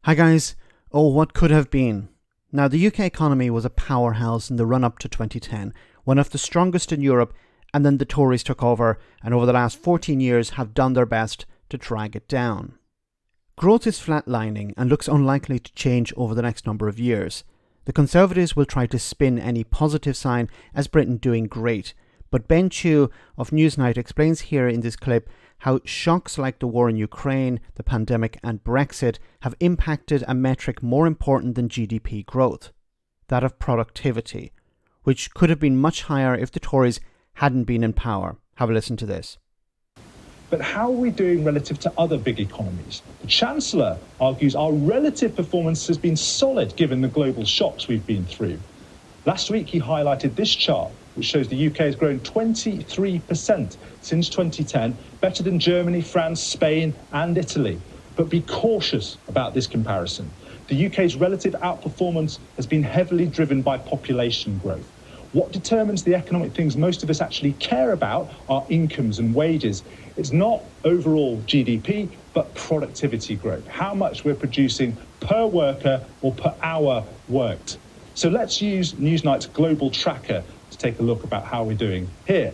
Hi guys. Oh, what could have been? Now, the UK economy was a powerhouse in the run-up to 2010, one of the strongest in Europe, and then the Tories took over and over the last 14 years have done their best to drag it down. Growth is flatlining and looks unlikely to change over the next number of years. The Conservatives will try to spin any positive sign as Britain doing great, but Ben Chew of Newsnight explains here in this clip how shocks like the war in Ukraine, the pandemic and Brexit have impacted a metric more important than GDP growth, that of productivity, which could have been much higher if the Tories hadn't been in power. Have a listen to this. But how are we doing relative to other big economies? The Chancellor argues our relative performance has been solid given the global shocks we've been through. Last week he highlighted this chart, which shows the UK has grown 23% since 2010, better than Germany, France, Spain and Italy. But be cautious about this comparison. The UK's relative outperformance has been heavily driven by population growth. What determines the economic things most of us actually care about are incomes and wages. It's not overall GDP, but productivity growth, how much we're producing per worker or per hour worked. So let's use Newsnight's global tracker to take a look about how we're doing here.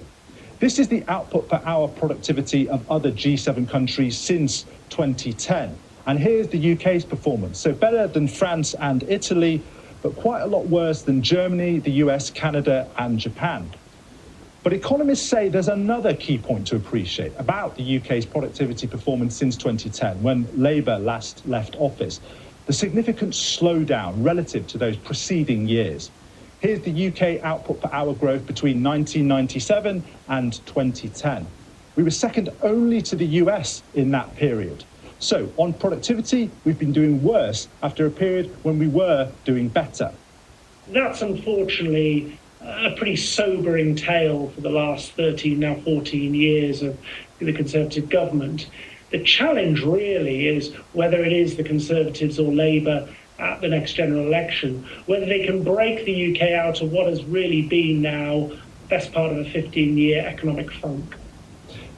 This is the output per hour productivity of other G7 countries since 2010. And here's the UK's performance. So better than France and Italy, but quite a lot worse than Germany, the US, Canada and Japan. But economists say there's another key point to appreciate about the UK's productivity performance since 2010, when Labour last left office. The significant slowdown relative to those preceding years. Here's the UK output per hour growth between 1997 and 2010. We were second only to the US in that period. So on productivity, we've been doing worse after a period when we were doing better. That's unfortunately a pretty sobering tale for the last 13, now 14 years of the Conservative government. The challenge really is whether it is the Conservatives or Labour at the next general election, whether they can break the UK out of what has really been now best part of a 15-year economic funk.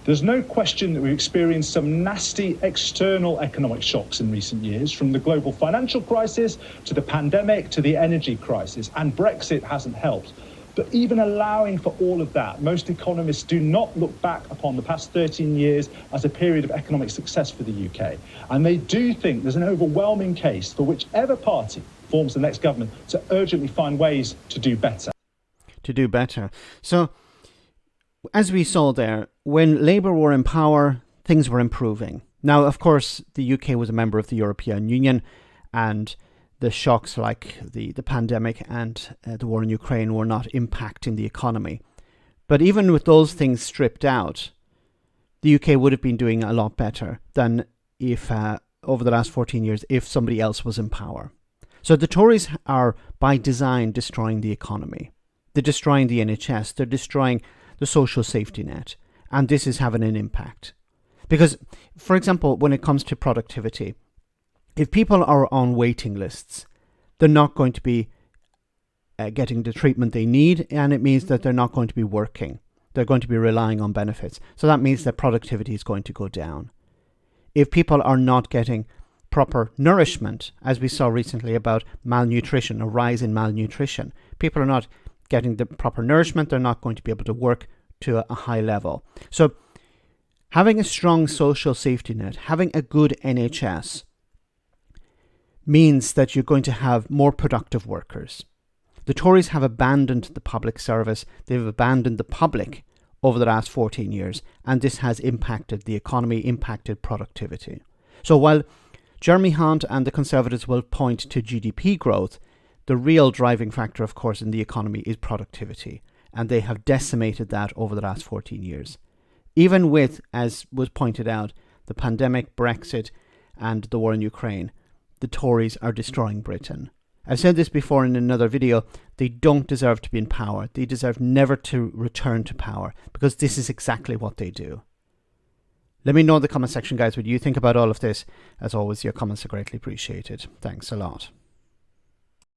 There's no question that we've experienced some nasty external economic shocks in recent years, from the global financial crisis to the pandemic to the energy crisis, and Brexit hasn't helped. But even allowing for all of that, most economists do not look back upon the past 13 years as a period of economic success for the UK. And they do think there's an overwhelming case for whichever party forms the next government to urgently find ways to do better. To do better. So, as we saw there, when Labour were in power, things were improving. Now, of course, the UK was a member of the European Union, and the shocks like the pandemic and the war in Ukraine were not impacting the economy. But even with those things stripped out, the UK would have been doing a lot better than if, over the last 14 years, if somebody else was in power. So the Tories are, by design, destroying the economy. They're destroying the NHS. They're destroying the social safety net. And this is having an impact. Because, for example, when it comes to productivity, if people are on waiting lists, they're not going to be getting the treatment they need, and it means that they're not going to be working. They're going to be relying on benefits. So that means that productivity is going to go down. If people are not getting proper nourishment, as we saw recently about malnutrition, a rise in malnutrition, people are not getting the proper nourishment, they're not going to be able to work to a high level. So having a strong social safety net, having a good NHS, means that you're going to have more productive workers. The Tories have abandoned the public service. They've abandoned the public over the last 14 years, and this has impacted the economy, impacted productivity. So while Jeremy Hunt and the Conservatives will point to GDP growth, the real driving factor, of course, in the economy is productivity, and they have decimated that over the last 14 years. Even with, as was pointed out, the pandemic, Brexit, and the war in Ukraine, the Tories are destroying Britain. I've said this before in another video. They don't deserve to be in power. They deserve never to return to power, because this is exactly what they do. Let me know in the comment section, guys, what you think about all of this. As always, your comments are greatly appreciated. Thanks a lot.